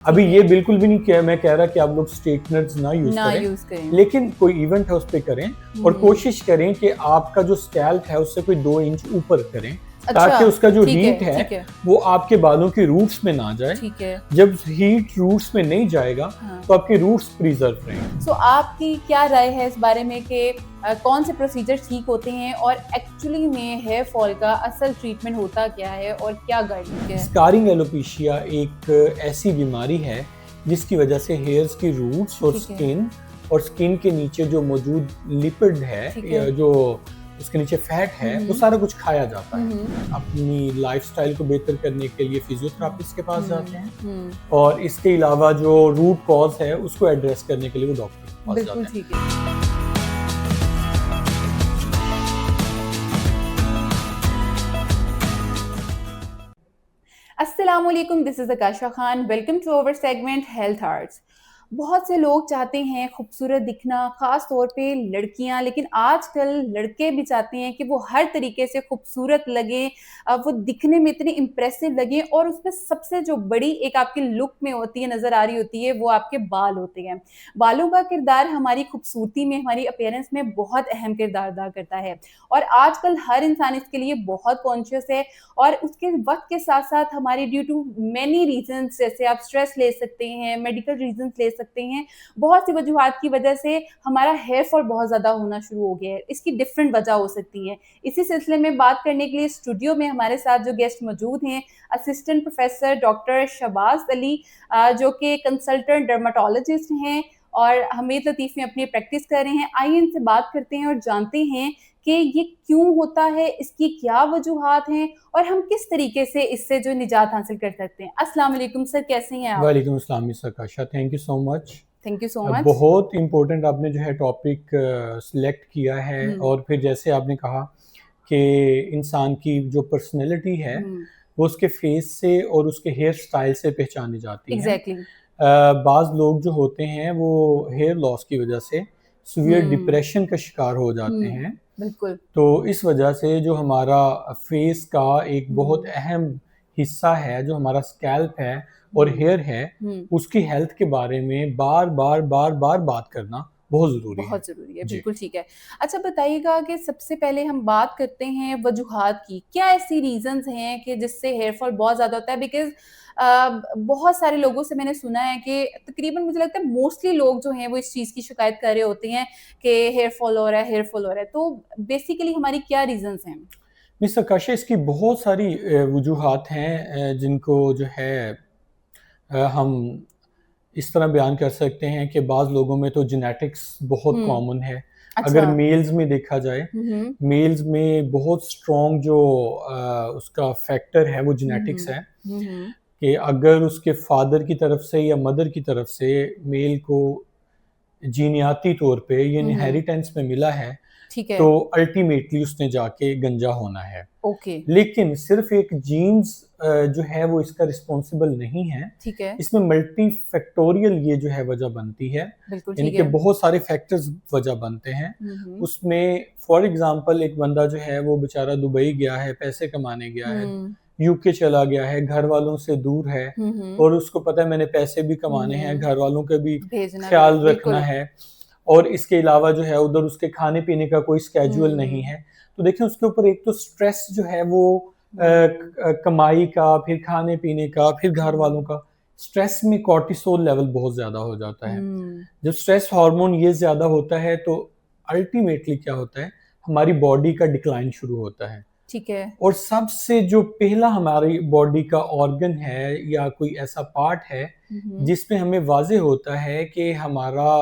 अभी ठीक ये है, बिल्कुल भी नहीं मैं कह रहा कि आप लोग स्ट्रेटनर्स ना यूज ना करें, यूज़ करें। लेकिन कोई इवेंट है उस पे करें और हुँ, कोशिश करें कि आपका जो स्कैल्प है उससे कोई 2 इंच ऊपर करें, अच्छा, ताकि उसका जो ठीक हीट है, है ठीक है, वो आपके बालों की रूट्स में ना जाए। ठीक है, जब हीट रूट्स में नहीं जाएगा हाँ। तो आपके रूट्स प्रिजर्व रहेंगे। सो आपकी क्या राय है इस बारे में कि कौन से प्रोसीजर ठीक होते हैं और एक्चुअली में हेयर फॉल का असल ट्रीटमेंट होता क्या है और क्या गाइडेंस है? स्कारिंग एलोपेशिया एक ऐसी बीमारी है जिसकी वजह से हेयर्स की रूट्स ठीक है, और स्किन के नीचे जो मौजूद लिपिड है ठीक या है। जो उसके नीचे फैट हुँ, है वो हुँ। सारा कुछ खाया जाता हुँ, है। हुँ। अपनी लाइफस्टाइल को बेहतर करने के लिए फिजियोथेरापिस्ट के पास हुँ, जाते हैं हुँ। और इसके अलावा जो रूट कॉज है उसको एड्रेस करने के लिए वो डॉक्टर के पास बिल्कुल जाते हैं। ठीक है। अस्सलाम वालेकुम, this is Akasha Khan. Welcome to our segment health arts. बहुत से लोग चाहते हैं खूबसूरत दिखना, ख़ास तौर पे लड़कियां, लेकिन आजकल लड़के भी चाहते हैं कि वो हर तरीके से खूबसूरत लगें, वो दिखने में इतने इम्प्रेसिव लगें और उसमें सबसे जो बड़ी एक आपकी लुक में होती है, नज़र आ रही होती है, वो आपके बाल होते हैं। बालों का किरदार हमारी खूबसूरती में, हमारी अपीयरेंस में बहुत अहम किरदार अदा करता है और आजकल हर इंसान इसके लिए बहुत कॉन्शियस है और उसके वक्त के साथ साथ हमारी ड्यू टू मेनी रीजंस, जैसे आप स्ट्रेस ले सकते हैं, मेडिकल रीजंस ले सकते हैं, बहुत सी वजूहात की वजह से हमारा हेयर फॉल बहुत ज़्यादा होना शुरू हो गया है। इसकी डिफरेंट वजह हो सकती है। इसी सिलसिले में बात करने के लिए स्टूडियो में हमारे साथ जो गेस्ट मौजूद हैं, assistant professor doctor Shahbaz Ali, जो कि कंसल्टेंट डर्माटोलॉजिस्ट हैं और हमीद लतीफ़ में अपनी प्रैक्टिस कर रहे हैं। आइए इनसे बात करते हैं और जानते हैं कि ये क्यों होता है, इसकी क्या वजूहात हैं और हम किस तरीके से इससे जो निजात हासिल कर सकते हैं। अस्सलाम वालेकुम सर, कैसे हैं आप? वालेकुम अस्सलाम miss Akasha, thank you so much. Thank you so much. बहुत इम्पोर्टेंट आपने जो है टॉपिक सिलेक्ट किया है हुँ, और फिर जैसे आपने कहा कि इंसान की जो पर्सनैलिटी है हुँ, वो उसके फेस से और उसके हेयर स्टाइल से पहचानी जाती है। एग्ज़ैक्टली। बाज़ लोग जो होते हैं वो हेयर लॉस की वजह से सीवियर हुँ, डिप्रेशन का शिकार हो जाते हुँ, हैं। बिल्कुल। तो इस वजह से जो हमारा फेस का एक बहुत हुँ, अहम हिस्सा है, जो हमारा स्कैल्प है और हुँ, हेयर है, हुँ। उसकी हेल्थ के बारे में बार-बार बात करना बहुत ज़रूरी है। बहुत ज़रूरी है, जी। बिल्कुल ठीक है। अच्छा बताइएगा कि सबसे पहले हम बात करते हैं वजूहात की। क्या ऐसी रीज़न्स हैं कि जिससे हेयर फॉल बहुत ज़्यादा होता है? बिकॉज़ बहुत सारे लोगों से मैंने सुना है कि तकरीबन मुझे लगता है मोस्टली लोग जो हैं वो इस चीज़ की शिकायत कर रहे होते हैं कि हेयर फॉल हो रहा है, हेयर फॉल हो रहा है। तो बेसिकली हमारी क्या रीज़न्स हैं? मिस आकाशा, इसकी बहुत सारी वजूहात हैं जिनको जो है हम इस तरह बयान कर सकते हैं कि बाज़ लोगों में तो जेनेटिक्स बहुत हुँ, कॉमन है। अगर अच्छा। मेल्स में देखा जाए, हुँ, हुँ। मेल्स में बहुत स्ट्रॉन्ग जो उसका फैक्टर है वो हुँ, जेनेटिक्स हुँ। है हुँ, हुँ। कि अगर उसके फादर की तरफ से या मदर की तरफ से मेल को जीनियाती तौर पे ये हुँ, हुँ। इनहेरिटेंस में मिला है, ठीक है, तो अल्टीमेटली उसने जाके गंजा होना है। ओके, लेकिन सिर्फ एक जीन्स जो है वो इसका रिस्पॉन्सिबल नहीं है। ठीक है। इसमें मल्टी फैक्टोरियल ये जो है वजह बनती है, बिल्कुल यानी ठीक कि है। बहुत सारे फैक्टर्स वजह बनते हैं। हुँ, हुँ। उसमें फॉर एग्ज़ाम्पल एक बंदा जो है वो बेचारा दुबई गया है, पैसे कमाने गया है, हुँ। यूके चला गया है, घर वालों से दूर है हुँ, हुँ। और उसको पता है मैंने पैसे भी हुँ, कमाने हैं, हुँ। घर वालों का भी भेजना भी है, ख़्याल रखना बिल्कुल। है और इसके अलावा जो है उधर उसके खाने-पीने का कोई स्केड्यूल नहीं हुँ, है। तो देखिए उसके ऊपर एक तो स्ट्रेस जो है वो हुँ, कमाई का, फिर खाने-पीने का, फिर घर वालों हुँ, का, स्ट्रेस में कॉर्टिसोल लेवल बहुत ज़्यादा हो जाता है। हुँ, जब स्ट्रेस हार्मोन ये ज़्यादा होता है तो अल्टीमेटली क्या होता है, हमारी बॉडी का डिक्लाइन शुरू होता है ठीक है। और सबसे जो पहला हमारी बॉडी का ऑर्गन है या कोई ऐसा पार्ट है, हुँ, हुँ, जिसमें हमें वाज़ेह होता है कि हमारा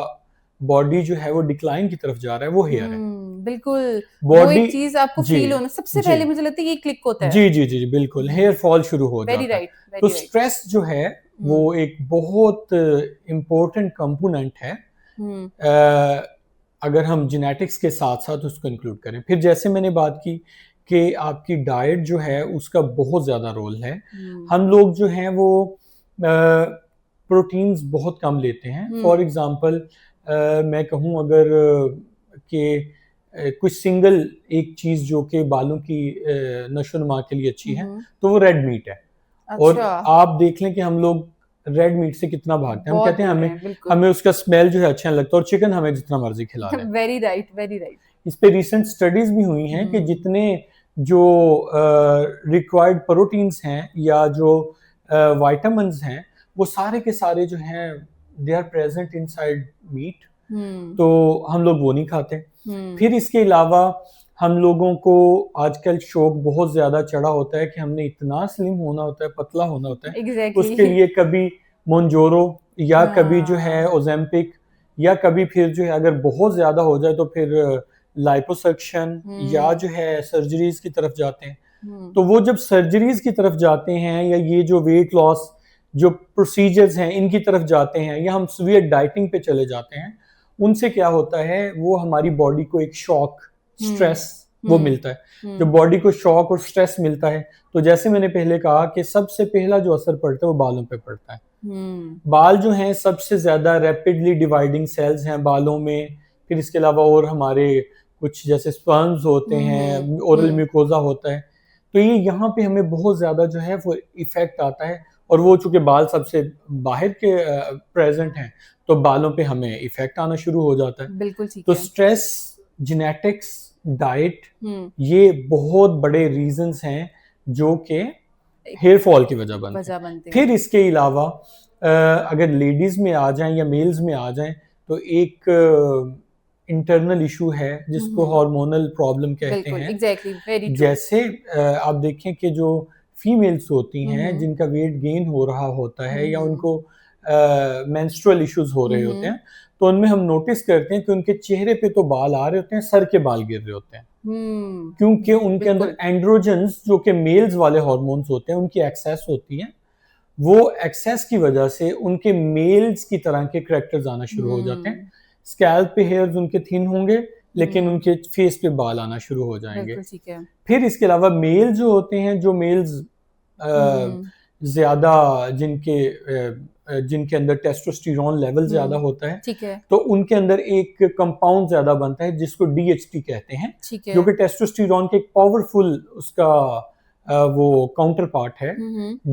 बॉडी जो है वो डिक्लाइन की तरफ जा रहा है, वो हेयर है। बिल्कुल, वो बॉडी एक चीज़ आपको जी, फ़ील होना सबसे जी। पहले मुझे लगता है ये क्लिक होता है। बिल्कुल, हेयर फॉल शुरू हो जाता है। तो वेरी राइट। स्ट्रेस जो है, वो हुँ, एक बहुत इम्पोर्टेंट कंपोनेंट है। हुँ, अगर हम जेनेटिक्स के साथ-साथ उसको इंक्लूड करें। फिर जैसे मैंने बात की कि आपकी डाइट जो है, उसका बहुत ज़्यादा रोल है। हुँ, हम लोग जो हैं वो प्रोटीन्स बहुत कम लेते हैं। फॉर हुँ, एग्ज़ाम्पल मैं कहूँ अगर कि कोई सिंगल एक चीज़ जो कि बालों की नशो-नुमा के लिए अच्छी हुँ, है, हुँ। तो वो रेड मीट है। और अच्छा, आप देख लें कि हम लोग रेड मीट से कितना भागते हैं। हम बहुत कहते हैं दूर हमें हैं, बिल्कुल। हमें उसका स्मेल जो है अच्छा नहीं लगता, और चिकन हमें जितना मर्जी खिला लें। Very right, very right. इस पे रिसेंट स्टडीज भी हुई हैं कि हम्म। जितने जो रिक्वायर्ड प्रोटीन्स हैं या जो विटामिन्स हैं, वो सारे के सारे जो हैं they are present inside meat, hmm. तो हम लोग वो नहीं खाते। हम्म। फिर इसके अलावा हम लोगों को आजकल शौक बहुत ज़्यादा चढ़ा होता है कि हमने इतना स्लिम होना होता है, पतला होना होता है। एग्जैक्टली। उसके लिए कभी मोंजोरो या कभी जो है हाँ। ओजेम्पिक, या कभी फिर जो है अगर बहुत ज़्यादा हो जाए तो फिर लाइपोसक्शन या जो है सर्जरीज की तरफ जाते हैं। तो वो जब सर्जरीज की तरफ जाते हैं या ये जो वेट लॉस जो प्रोसीजर्स हैं इनकी तरफ जाते हैं, या हम सीवियर डाइटिंग पे चले जाते हैं, उनसे क्या होता है, वो हमारी बॉडी को एक शॉक, स्ट्रेस वो मिलता है। जो बॉडी को शॉक और स्ट्रेस मिलता है, तो जैसे मैंने पहले कहा कि सबसे पहला जो असर पड़ता है वो बालों पे पड़ता है। बाल जो हैं सबसे ज्यादा रैपिडली डिवाइडिंग सेल्स हैं बालों में। फिर इसके अलावा और हमारे कुछ जैसे स्पर्म्स होते हैं, ओरल म्यूकोजा होता है, तो ये यहाँ पे हमें बहुत ज्यादा जो है वो इफेक्ट आता है। और वो चूंकि बाल सबसे बाहर के प्रेजेंट हैं, तो बालों पे हमें इफेक्ट आना शुरू हो जाता है। बिल्कुल ठीक तो है। स्ट्रेस, जेनेटिक्स, डाइट, ये बहुत बड़े रीजंस हैं जो कि हेयर फॉल की वजह बनते हैं। फिर इसके अलावा अगर लेडीज में आ जाएं या मेल्स में आ जाएं, तो एक इंटरनल इशू है जिसको हार्मोनल प्रॉब्लम कहते हैं। Exactly, very true. जैसे आप देखें कि जो फीमेल्स होती हैं जिनका वेट गेन हो रहा होता है या उनको मेंस्ट्रुअल इश्यूज हो रहे होते हैं, तो उनमें हम नोटिस करते हैं कि उनके चेहरे पे तो बाल आ रहे होते हैं, सर के बाल गिर रहे होते हैं, क्योंकि उनके अंदर एंड्रोजन्स जो कि मेल्स वाले हार्मोन्स होते हैं उनकी एक्सेस होती है। वो एक्सेस की वजह से उनके मेल्स की तरह के करैक्टर्स आना शुरू हो जाते हैं। स्कैल्प पे हेयर्स उनके थिन होंगे, लेकिन उनके फेस पे बाल आना शुरू हो जाएंगे। फिर इसके अलावा मेल जो होते हैं, जो मेल्स ज्यादा जिनके अंदर टेस्टोस्टेरोन लेवल ज्यादा होता है, तो उनके अंदर एक कंपाउंड ज्यादा बनता है जिसको DHT कहते हैं, जो कि टेस्टोस्टेरोन के एक पावरफुल उसका वो काउंटर पार्ट है।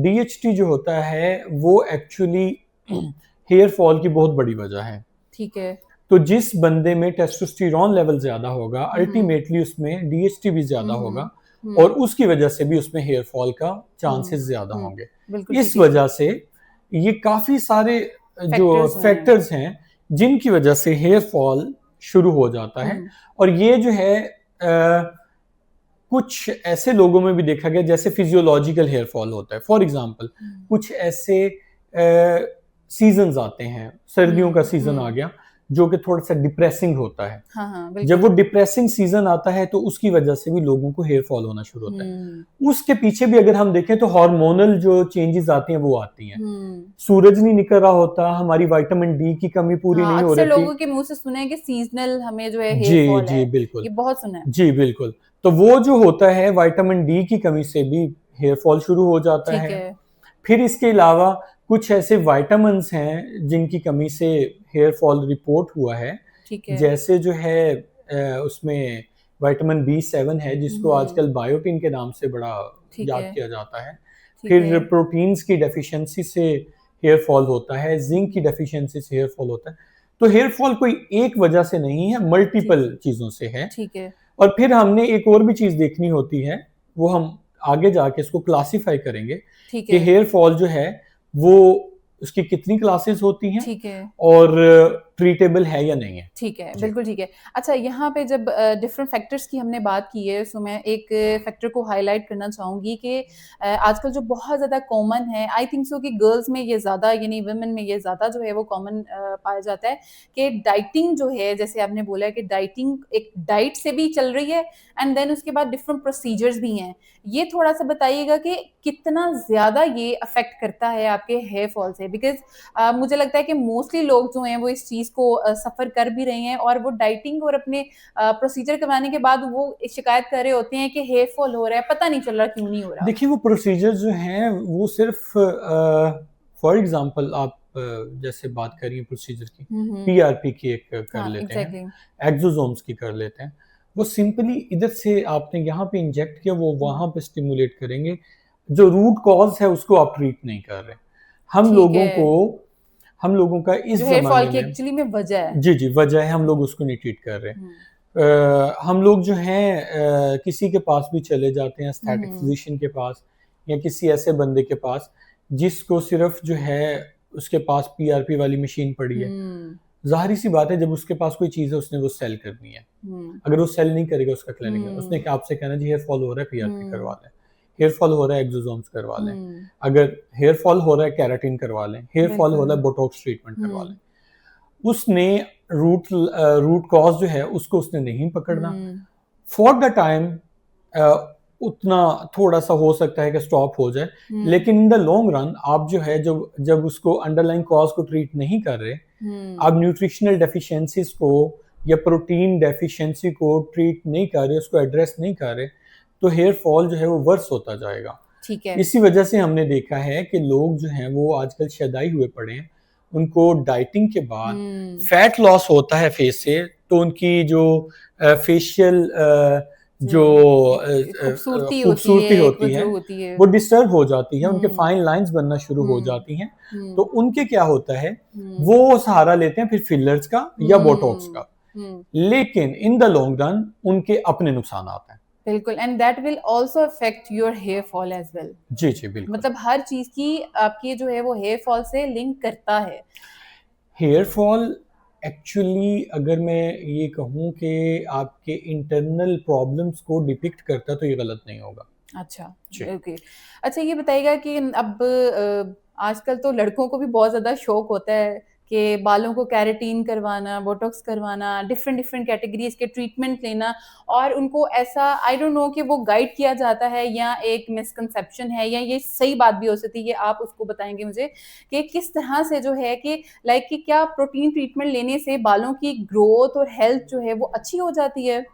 DHT जो होता है वो एक्चुअली हेयर फॉल की बहुत बड़ी वजह है। ठीक है। तो जिस बंदे में टेस्टोस्टेरोन लेवल ज्यादा होगा, अल्टीमेटली उसमें DHT भी ज्यादा होगा, और उसकी वजह से भी उसमें हेयर फॉल का चांसेस ज्यादा होंगे। इस वजह से ये काफी सारे जो फैक्टर्स हैं जिनकी वजह से हेयर फॉल शुरू हो जाता है। और ये जो है कुछ ऐसे लोगों में भी देखा गया जैसे फिजियोलॉजिकल हेयर फॉल होता है। फॉर एग्जांपल, कुछ ऐसे सीजन्स आते हैं, सर्दियों का सीजन आ गया जो कि थोड़ा सा डिप्रेसिंग होता है। हाँ, जब वो डिप्रेसिंग सीजन आता है तो उसकी वजह से भी लोगों को हेयर फॉल होना शुरू होता है। उसके पीछे भी अगर हम देखें तो हार्मोनल जो चेंजेस आती हैं वो आती हैं। सूरज नहीं निकल रहा होता, हमारी विटामिन डी की कमी पूरी नहीं हो रही। लोगों के मुंह से सुना है कि सीजनल हमें जो है हेयर फॉल है। बिल्कुल, ये बहुत सुना है। जी बिल्कुल। तो वो जो होता है विटामिन डी की कमी से भी हेयर फॉल शुरू हो जाता है। फिर इसके अलावा कुछ ऐसे विटामिन्स हैं जिनकी कमी से हेयर फॉल रिपोर्ट हुआ है। जैसे जो है उसमें विटामिन B7 है जिसको आजकल बायोटिन के नाम से बड़ा याद किया जाता है। फिर प्रोटीन्स की डेफिशिएंसी से हेयर फॉल होता है, जिंक की डेफिशिएंसी से हेयर फॉल होता है। तो हेयर फॉल कोई एक वजह से नहीं है, मल्टीपल चीजों से है। और फिर हमने एक और भी चीज देखनी होती है, वो हम आगे जाके इसको क्लासिफाई करेंगे कि हेयर फॉल जो है वो उसकी कितनी क्लासेस होती हैं और ट्रीटेबल है या नहीं है। ठीक है, बिल्कुल ठीक है। अच्छा, यहाँ पे जब डिफरेंट फैक्टर्स की हमने बात की है, सो मैं एक फैक्टर को हाईलाइट करना चाहूँगी कि आजकल जो बहुत ज़्यादा कॉमन है, आई थिंक सो कि गर्ल्स में ये ज़्यादा, यानी वुमेन में ये ज़्यादा जो है वो कॉमन पाया जाता है कि डाइटिंग जो है, जैसे आपने बोला कि डाइटिंग एक डाइट से भी चल रही है एंड देन उसके बाद डिफरेंट प्रोसीजर्स भी हैं। ये थोड़ा सा बताइएगा कि कितना ज़्यादा ये अफेक्ट करता है आपके हेयर फॉल से, बिकॉज मुझे लगता है कि मोस्टली लोग जो हैं वो इस चीज़ को सफ़र कर भी रहे हैं और वो डाइटिंग और अपने प्रोसीजर करवाने के बाद वो शिकायत कर रहे होते हैं कि हेयर फॉल हो रहा है, पता नहीं चल रहा क्यों नहीं हो रहा। देखिए, वो प्रोसीजर जो हैं वो सिर्फ फॉर एग्जांपल आप जैसे बात करिए प्रोसीजर की, PRP की एक कर लेते हैं, एक्सोसोम्स की कर लेते हैं। वो सिंपली इधर से आपने यहाँ पे इंजेक्ट किया, वो वहाँ पे स्टिमुलेट करेंगे। जो रूट कॉज है उसको आप ट्रीट नहीं कर रहे। हम ठीक लोगों है, को हम लोगों का इस जो हेयर फॉल ज़माने की में एक्चुअली में वजह है। जी, जी, वजह है हम लोग उसको नहीं ट्रीट कर रहे। हुँ, हम लोग जो हैं किसी के पास भी चले जाते हैं हुँ, एस्थेटिक हुँ, फिज़िशियन के पास या किसी ऐसे बंदे के पास जिसको सिर्फ़ जो है उसके पास पीआरपी वाली मशीन पड़ी है। हुँ, ज़ाहिर-सी बात है जब उसके पास कोई चीज़ है उसने वो सेल करनी है। हुँ, अगर वो सेल नहीं करेगा उसका क्लिनिक में, उसने हुँ, क्या आपसे कहना जी हेयर फॉल हो रहा है पीआरपी करवा हुँ, लें, हेयर फॉल हो रहा है एक्सोसोम्स करवा लें, हुँ, अगर हेयर फॉल हो रहा है केराटिन करवा लें, हेयर फॉल हो बिल्कुल। रहा है बोटॉक्स ट्रीटमेंट करवा हुँ, लें। उसने रूट कॉज़ जो है उसको उसने नहीं पकड़ना। हुँ, फॉर द टाइम उतना थोड़ा-सा हो सकता है कि स्टॉप हो जाए, हुँ, लेकिन इन द लॉन्ग रन आप जो है जब जब उसको अंडरलाइंग कॉज़ को ट्रीट नहीं कर रहे, हुँ, आप न्यूट्रिशनल डेफिशिएंसीज़ को या प्रोटीन डेफिशिएंसी को ट्रीट नहीं कर रहे, उसको एड्रेस नहीं कर रहे, तो हेयर फॉल जो है वो वर्स होता जाएगा। ठीक है। इसी वजह से हमने देखा है कि लोग जो हैं वो आजकल शदाई हुए पड़े हैं। उनको डाइटिंग के बाद हुँ, फैट लॉस होता है फेस से, तो उनकी जो फेशियल जो खूबसूरती होती है, खूबसूरती एक वो होती है, जो होती है। वो डिस्टर्ब हो जाती है, उनके हुँ, फाइन लाइन्स बनना शुरू हो हुँ, जाती हैं। तो हुँ, उनके क्या होता है, हुँ, वो सहारा लेते हैं फिर फिलर्स का या बोटॉक्स हुँ, का। हुँ, लेकिन इन द लॉन्ग रन उनके अपने नुकसानात हैं। बिल्कुल and that will also affect your hair fall as well. जी, जी, बिल्कुल। मतलब हर चीज़ की आपकी जो है वो हेयर फॉल से लिंक करता है। हेयर फॉल एक्चुअली अगर मैं ये कहूँ कि आपके इंटरनल प्रॉब्लम्स को डिपिक्ट करता तो ये गलत नहीं होगा। अच्छा, जी। ओके। अच्छा ये बताइएगा कि अब आजकल तो लड़कों को भी बहुत ज़्यादा शौक होता है कि बालों को केराटिन करवाना, बोटॉक्स करवाना, डिफरेंट डिफरेंट कैटेगरीज़ के ट्रीटमेंट लेना और उनको ऐसा आई डोंट नो कि वो गाइड किया जाता है या एक मिसकंसेप्शन है या ये सही बात भी हो सकती है, ये आप उसको बताएँगे मुझे कि किस तरह से जो है कि लाइक कि क्या प्रोटीन ट्रीटमेंट लेने से बालों की ग्रोथ और हेल्थ जो है वो अच्छी हो जाती है?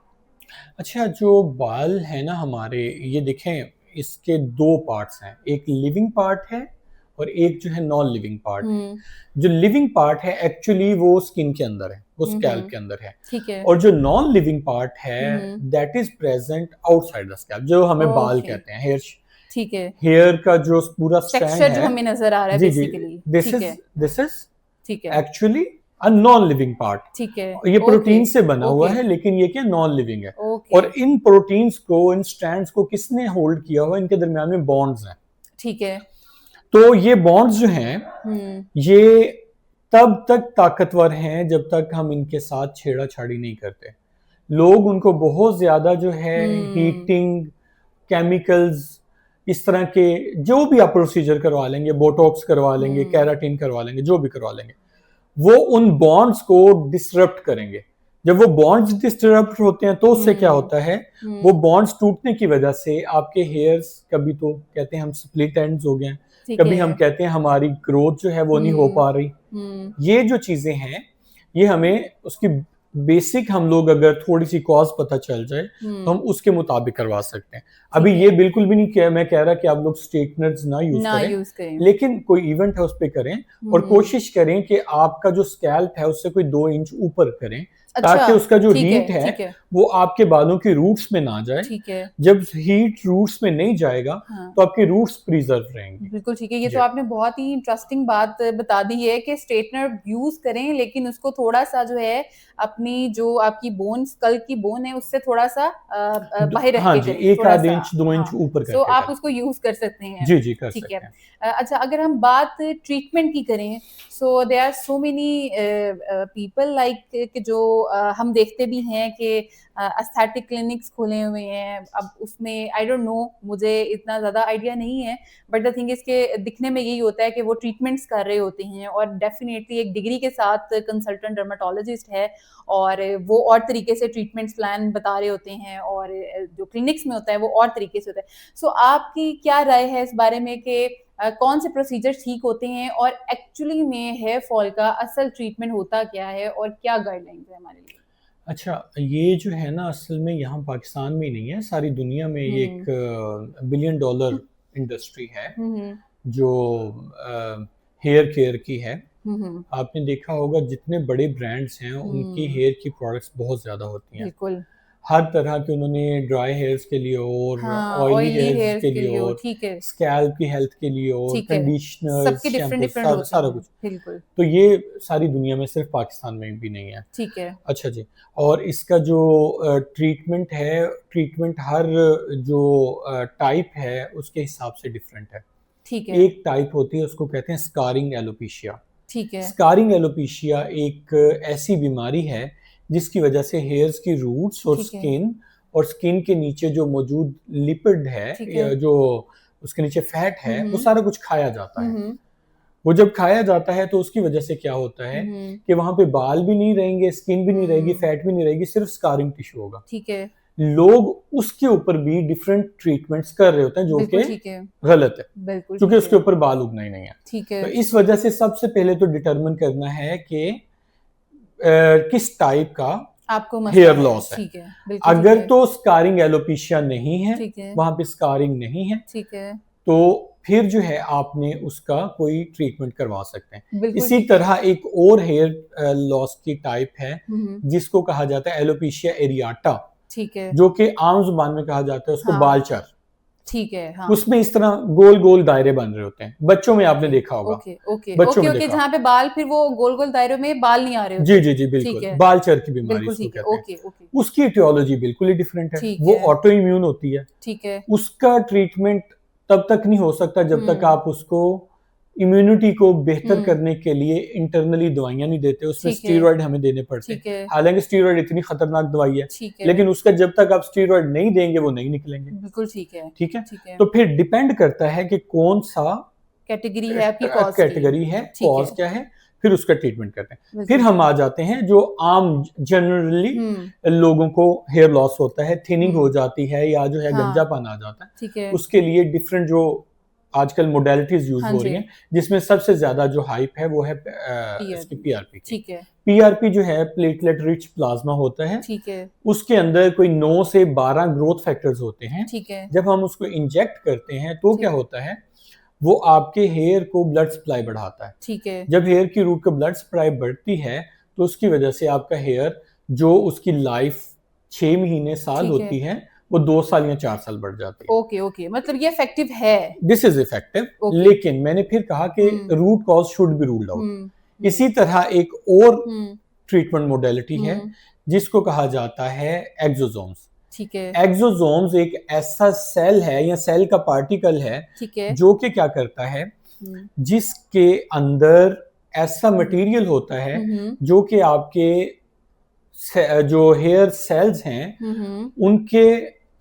अच्छा जो बाल हैं ना हमारे ये देखें इसके 2 पार्ट्स हैं। एक लिविंग पार्ट है और एक जो है नॉन लिविंग पार्ट है। हुँ। जो लिविंग पार्ट है एक्चुअली वो स्किन के अंदर है, वो हुँ, स्कैल्प हुँ। के अंदर है। ठीक है। और जो नॉन लिविंग पार्ट है हुँ, हुँ। That is present outside the scalp जो हमें बाल ओके, कहते हैं, ठीक है। हेयर का जो पूरा स्ट्रैंड टेक्सचर जो है हमें नज़र आ रहा है जी, जी, बेसिकली, दिस ठीक इज़ है, दिस इज़ ठीक है, actually a non living part. ठीक है। ये ओके, प्रोटीन से बना हुआ ओके, है लेकिन ये क्या नॉन लिविंग है। ओके, और इन प्रोटीन्स को, इन स्ट्रैंड्स को किसने होल्ड किया हुआ है? इनके दरमियान में बॉन्ड्स हैं। ठीक है। तो ये बॉन्ड्स जो हैं, हुँ, ये तब तक ताकतवर हैं जब तक हम इनके साथ छेड़ा-छाड़ी नहीं करते। लोग उनको बहुत ज़्यादा जो है हुँ, हीटिंग, केमिकल्स इस तरह के जो भी आप प्रोसीजर करवा लेंगे, बोटॉक्स करवा लेंगे, हुँ, केराटिन करवा लेंगे, जो भी करवा लेंगे, वो उन बॉन्ड्स को डिसरप्ट करेंगे। जब वो बॉन्ड्स डिसरप्ट होते हैं तो उससे क्या हुँ, होता है, वो हुँ, बॉन्ड्स टूटने की वजह से आपके हेयर्स कभी तो कहते हैं हम स्प्लिट एंड्स हो गए हैं, ठीक कभी हम है। कहते हैं हमारी ग्रोथ जो है वो नहीं हो हुँ, पा रही। हुँ, ये जो चीज़ें हैं, ये हमें उसकी बेसिक हम लोग अगर थोड़ी-सी कॉज़ पता चल जाए, तो हम हुँ, उसके मुताबिक करवा सकते हैं। अभी ठीक ये है। बिल्कुल भी नहीं कह मैं कह रहा कि आप लोग स्ट्रेटनर्स ना यूज़ ना करें, यूज़ करें। लेकिन कोई इवेंट है उस पे करें और हुँ, कोशिश करें कि आपका जो स्कैल्प है उससे कोई 2 इंच ऊपर करें, अच्छा, ताकि उसका जो हीट है, ठीक है, वो आपके बालों की रूट्स में ना जाए। ठीक है। जब हीट रूट्स में नहीं जाएगा, हाँ। तो आपकी रूट्स प्रिज़र्व रहेंगी। बिल्कुल ठीक है। ये तो जी। आपने बहुत ही इंटरेस्टिंग बात बता दी है कि स्ट्रेटनर यूज़ करें लेकिन उसको थोड़ा-सा जो है अपनी जो आपकी बोन स्कल की बोन है उससे थोड़ा-सा बाहर रख हाँ के जी, करें 1 आध थोड़ा-सा। इंच 2 इंच हाँ, ऊपर सो करके आप करें। उसको यूज़ कर सकते हैं। जी, जी, कर ठीक है। सकते हैं। अच्छा अगर हम बात ट्रीटमेंट की करें so there are so many people like कि जो हम देखते भी हैं कि एस्थेटिक क्लिनिक्स खुले हुए हैं। अब उसमें आई डोंट नो मुझे इतना ज़्यादा आइडिया नहीं है बट द थिंग इज़ के दिखने में यही होता है कि वो ट्रीटमेंट्स कर रहे होते हैं और डेफ़िनेटली एक डिग्री के साथ कंसल्टेंट डर्मेटोलॉजिस्ट है और वो और तरीके से ट्रीटमेंट्स प्लान बता रहे होते हैं और जो क्लिनिक्स में होता है वो और तरीके से होता है। सो आपकी क्या राय है इस बारे में कि कौन से प्रोसीजर्स ठीक होते हैं और एक्चुअली में हेयर फॉल का असल ट्रीटमेंट होता क्या है और क्या गाइडलाइंस है हमारे लिए? अच्छा, ये जो है ना असल में यहाँ पाकिस्तान में ही नहीं है, सारी दुनिया में ये एक हुँ। बिलियन डॉलर इंडस्ट्री है, हुँ, हुँ। जो हेयर केयर की है। हुँ, हुँ। आपने देखा होगा जितने बड़े ब्रांड्स हैं, उनकी हुँ, हेयर की प्रोडक्ट्स बहुत ज़्यादा होती हैं। बिल्कुल। हर तरह के उन्होंने ड्राई हेयर्स के लिए और हाँ, ऑयली ऑयली हेयर्स हेयर्स के के लिए लिए हो, और ठीक है, स्कैल्प की हेल्थ के लिए और ठीक है। कंडीशनर्स, सबके डिफरेंट शैम्पू, डिफरेंट सारा होते सारा हैं, कुछ। बिल्कुल, तो ये सारी दुनिया में, सिर्फ पाकिस्तान में भी नहीं है। ठीक है, अच्छा जी। और इसका जो ट्रीटमेंट है, ट्रीटमेंट हर जो टाइप है उसके हिसाब से डिफरेंट है। ठीक है, एक टाइप होती है, उसको कहते हैं स्कारिंग एलोपेशिया। ठीक है, स्कारिंग एलोपेशिया एक ऐसी बीमारी है जिसकी वजह से हेयर्स की रूट्स और ठीक है, स्किन, और स्किन के नीचे जो मौजूद लिपिड है ठीक या है, जो उसके नीचे फैट है, वो हम्म, सारा कुछ खाया जाता है। हम्म, वो जब खाया जाता है तो उसकी वजह से क्या होता है हम्म, कि वहां पे बाल भी नहीं रहेंगे, स्किन भी नहीं रहेगी, हम्म, फैट भी नहीं रहेगी, सिर्फ स्कारिंग टिश्यू होगा। ठीक है, लोग उसके ऊपर भी डिफरेंट ट्रीटमेंट्स कर रहे होते हैं जो बिल्कुल कि ठीक है, गलत है, बिल्कुल क्योंकि ठीक उसके है, ऊपर बाल उगना ही नहीं है। ठीक है, तो इस वजह से सबसे पहले तो डिटरमिन करना है कि किस टाइप का आपको मसला हेयर है, लॉस है। ठीक है, बिल्कुल ठीक अगर है, तो स्कारिंग एलोपेशिया नहीं है, ठीक है, वहां पे स्कारिंग नहीं है, ठीक है, तो फिर जो है आपने उसका कोई ट्रीटमेंट करवा सकते हैं। बिल्कुल इसी ठीक है, तरह एक और हेयर लॉस की टाइप है हम्म, जिसको कहा जाता है एलोपेशिया एरियाटा, ठीक है, जो कि आम जुबान में कहा जाता है उसको हाँ, बालचर। ठीक है, हाँ, उसमें इस तरह गोल गोल दायरे बन रहे होते हैं, बच्चों में आपने ओके, देखा होगा, ओके, ओके, बच्चों ओके, में ओके, देखा। जहाँ पे बाल फिर वो गोल-गोल दायरों में बाल नहीं आ रहे जी होते। जी जी, ठीक बिल्कुल, है, बालचर की बीमारी बिल्कुल इसको ठीक है, कहते हैं। ओके, ओके, उसकी etiology बिल्कुल ही डिफरेंट है, ठीक वो है, ऑटो इम्यून होती है। ठीक है, उसका ट्रीटमेंट तब तक नहीं हो सकता जब तक हुँ, आप उसको इम्यूनिटी को बेहतर हुँ, करने के लिए इंटरनली दवाइयां नहीं देते, उसमें ठीक है, स्टीरॉयड हमें देने पड़ते हैं। ठीक है, हालांकि स्टीरॉयड इतनी खतरनाक दवाई है, ठीक है, लेकिन उसका जब तक आप स्टीरॉयड नहीं देंगे वो नहीं निकलेंगे। बिल्कुल ठीक है, ठीक है। ठीक है। तो फिर डिपेंड करता है कि कौन सा कैटेगरी है आपकी कॉज़ की, कैटेगरी है, ठीक कॉज है, क्या है, फिर उसका ट्रीटमेंट करते हैं। फिर बिल्कुल हम ठीक आ है। जाते हैं जो आम जनरली हुँ, लोगों को हेयर लॉस होता है, थिनिंग हो हुँ, जाती है या जो है हाँ, गंजापन आ जाता है। ठीक है, उसके लिए डिफरेंट जो आजकल मोडेलिटीज यूज हाँ हो रही जी, हैं, जिसमें सबसे ज्यादा जो हाइप है वो है इसकी पीआरपी, पीआरपी की। ठीक है, पीआरपी जो है प्लेटलेट रिच प्लाज्मा होता है। ठीक है, उसके अंदर कोई 9 से 12 ग्रोथ फैक्टर्स होते हैं। ठीक है, जब हम उसको इंजेक्ट करते हैं तो क्या ठीक, होता है, वो आपके हेयर को ब्लड सप्लाई बढ़ाता है। ठीक है, जब हेयर की रूट का ब्लड सप्लाई बढ़ती है तो उसकी वजह से आपका हेयर, जो उसकी लाइफ 6 महीने साल ठीक है। होती है, वो 2 साल या 4 साल बढ़ जाती है। ओके, ओके, मतलब ये इफेक्टिव है। दिस इज इफेक्टिव, ओके, लेकिन मैंने फिर कहा कि हुँ, root cause should be ruled out. हुँ, हुँ, इसी तरह एक और हुँ, ट्रीटमेंट मोडेलिटी है हुँ, जिसको कहा जाता है एक्सोसोम्स। ठीक है, एक्सोसोम्स एक ऐसा सेल है या सेल का पार्टिकल है ठीक है, जो कि क्या करता है, हुँ, जिसके अंदर ऐसा हुँ, मटेरियल होता है हुँ, हुँ, जो कि आपके जो हेयर सेल्स हैं हुँ, हुँ, उनके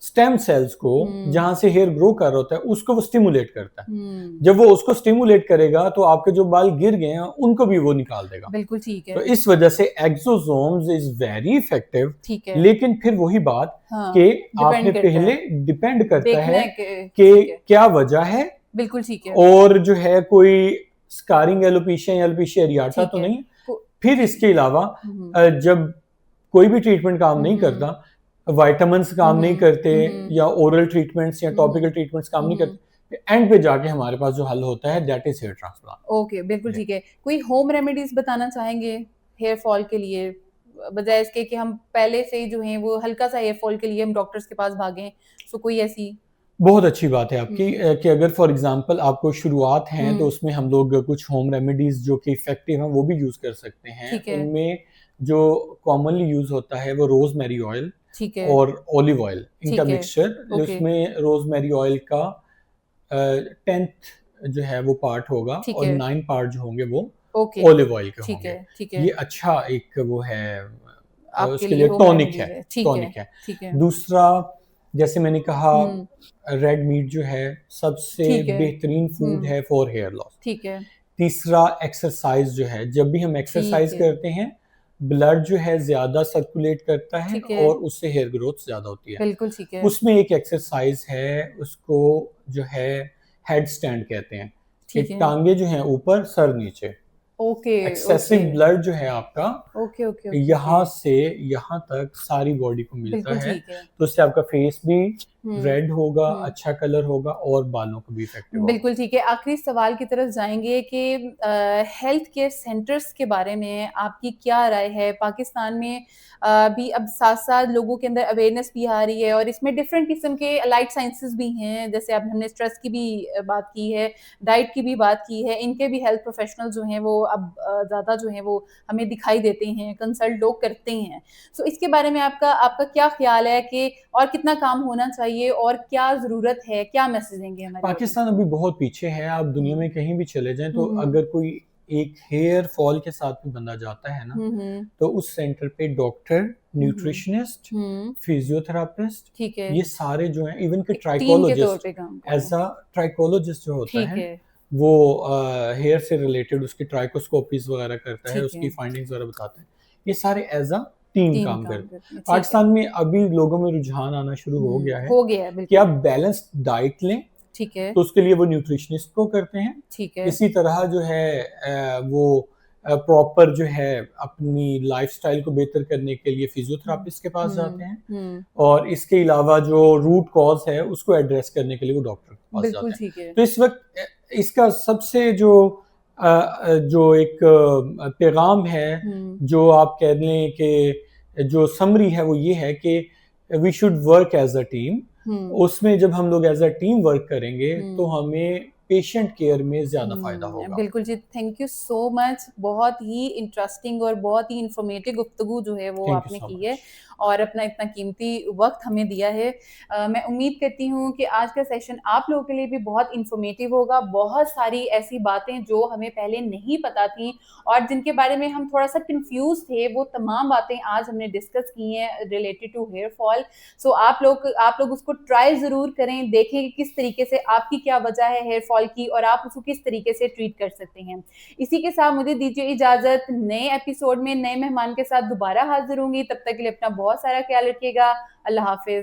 स्टेम सेल्स को, हुँ, जहां से हेयर ग्रो कर रहा होता है, उसको वो स्टिमुलेट करता है। हुँ, जब वो उसको स्टिमुलेट करेगा तो आपके जो बाल गिर गए हैं उनको भी वो निकाल देगा। बिल्कुल ठीक तो है, इस वजह से एक्सोसोम्स इज वेरी इफेक्टिव। ठीक है, लेकिन फिर वही बात हाँ, कि आपने डिपेंड करता पहले है, डिपेंड करता देखना है है कि ठीक कि है, क्या वजह है, बिल्कुल ठीक है, और जो है कोई स्कारिंग एलोपेशिया या एलोपेशिया एरियाटा ठीक तो है, नहीं है। को फिर ठीक इसके अलावा हुँ, जब कोई भी ट्रीटमेंट काम हुँ, नहीं हुँ, करता, वाइटामिन्स हुँ, काम नहीं हुँ, करते हुँ, हुँ, या ओरल ट्रीटमेंट्स या हुँ, टॉपिकल हुँ, ट्रीटमेंट्स काम हुँ, नहीं हुँ, करते, एंड पे जाके हमारे पास जो हल होता है दैट इज हेयर ओके, बिल्कुल ट्रांसप्लांट। ठीक है। कोई होम रेमेडीज़ बताना चाहेंगे हेयर फॉल के लिए? बजाय इसके कि हम पहले से ही जो हैं वो हल्का-सा हेयर फॉल के लिए हम डॉक्टर्स के पास भागें, सो कोई ऐसी बहुत अच्छी बात है आपकी हुँ, कि अगर फॉर एग्जांपल आपको शुरुआत है तो हुँ, उसमें हम लोग कुछ होम रेमेडीज जो कि इफेक्टिव हैं वो भी यूज़ कर सकते हैं। ठीक है, उनमें जो कॉमनली यूज़ होता है वो रोज़मेरी ऑयल ठीक है, और ऑलिव ऑयल, इनका ठीक है, मिक्सचर। ओके, उसमें रोज़मेरी ऑयल का 10th जो है वो पार्ट होगा ठीक और है, 9 पार्ट जो होंगे वो ओके, ऑलिव ऑयल के ठीक होंगे। है, ठीक है। ये अच्छा एक वो है, आपके उसके लिए लिए होम टॉनिक है, रेमेडीज़ है, ठीक है, टॉनिक है। ठीक है। दूसरा, जैसे मैंने कहा, हुँ, रेड मीट जो है सबसे ठीक है, बेहतरीन फूड हुँ, है फॉर हेयर लॉस। ठीक है, तीसरा, एक्सरसाइज जो है, जब भी हम ठीक एक्सरसाइज है, करते हैं ब्लड जो है ज़्यादा सर्कुलेट करता है ठीक है, और उससे हेयर ग्रोथ ज़्यादा होती है। बिल्कुल ठीक है, उसमें एक एक्सरसाइज है, उसको जो है हेड स्टैंड कहते हैं, कि ठीक है। टांगे जो हैं ऊपर, सर नीचे। ओके, एक्सेसिव ओके, ब्लड जो है आपका ओके, ओके, ओके, ओके, यहाँ से यहाँ तक सारी बॉडी को मिलता बिल्कुल है, ठीक है। तो उससे आपका फेस भी रेड होगा, हम्म। अच्छा कलर होगा और बालों को भी इफेक्टिव होगा। बिल्कुल ठीक है। आखिरी सवाल की तरफ जाएंगे कि हेल्थ केयर सेंटर्स के बारे में आपकी क्या राय है? पाकिस्तान में भी अब साथ-साथ लोगों के अंदर अवेयरनेस भी आ रही है और इसमें डिफरेंट किस्म के अलाइड साइंसेस भी हैं, जैसे अब हमने स्ट्रेस की भी बात की है, डाइट की भी बात की है, इनके भी हेल्थ प्रोफेशनल जो हैं वो अब ज़्यादा जो हैं वो हमें दिखाई देते हैं, कंसल्ट लोग करते हैं। सो इसके बारे में आपका आपका क्या ख़्याल है कि और कितना काम होना चाहिए और क्या ज़रूरत है? क्या मैसेज देंगे हमारी ऑडियंस पाकिस्तान को? अभी बहुत पीछे है, आप दुनिया हुँ। में कहीं भी चले जाएँ तो हुँ, हुँ। अगर कोई एक हेयर फॉल के साथ भी बंदा जाता है ना, हुँ, हुँ। तो उस सेंटर पे डॉक्टर, हुँ, हुँ। न्यूट्रिशनिस्ट, हुँ, फिजियोथेरापिस्ट, ठीक है। ये सारे जो हैं, इवन कि एक टीम के तौर ट्राइकोलॉजिस्ट, पे काम कर रहे एज़ हैं। अ ट्राइकोलॉजिस्ट जो होता ठीक है, है, वो हेयर से रिलेटेड उसकी ट्राइकोस्कोपीज़ वगैरह करता है, ठीक उसकी है। फाइंडिंग्स वगैरह बताता है। ये सारे एज़ अ टीम टीम काम काम करते हैं। करती है, ठीक है। पाकिस्तान में अभी लोगों में रुझान आना शुरू हो हुँ, गया है हो गया है कि आप बिल्कुल। बैलेंस्ड डाइट लें, ठीक है, तो उसके लिए वो न्यूट्रिशनिस्ट को करते हैं। ठीक है। इसी तरह जो है वो प्रॉपर जो है अपनी लाइफ़स्टाइल को बेहतर करने के लिए हुँ, फिजियोथेरापिस्ट के पास जाते हुँ, हैं हुँ। और इसके अलावा जो रूट कॉज़ है उसको एड्रेस करने के लिए वो डॉक्टर के पास बिल्कुल जाते हैं। ठीक है। तो इस वक़्त इसका सबसे जो जो एक पैगाम है, हुँ, जो आप कह लें कि जो समरी है वो ये है कि we should work as a team. हुँ, उसमें जब हम लोग एज़ अ टीम वर्क करेंगे तो हुँ। हमें पेशेंट केयर में ज़्यादा फ़ायदा होगा। बिल्कुल जी, थैंक यू सो मच। बहुत ही इंटरेस्टिंग और बहुत ही इन्फॉर्मेटिव गुफ्तगू जो है वो थैंक यू आपने सो की है मच। और अपना इतना कीमती वक़्त हमें दिया है। मैं उम्मीद करती हूँ कि आज का सेशन आप लोगों के लिए भी बहुत इन्फॉर्मेटिव होगा। बहुत सारी ऐसी बातें जो हमें पहले नहीं पता थीं और जिनके बारे में हम थोड़ा-सा कन्फ्यूज़ थे, वो तमाम बातें आज हमने डिस्कस की हैं रिलेटेड टू हेयर फॉल। सो आप लोग उसको ट्राई ज़रूर करें, देखें कि किस तरीके से आपकी क्या वजह है हेयर फॉल की और आप उसको किस तरीके से ट्रीट कर सकते हैं। इसी के साथ मुझे दीजिए इजाज़त, नए एपिसोड में नए मेहमान के साथ दोबारा हाज़िर होंगी, तब तक के लिए अपना बहुत सारा ख्याल रखिएगा। अल्लाह हाफ़िज़।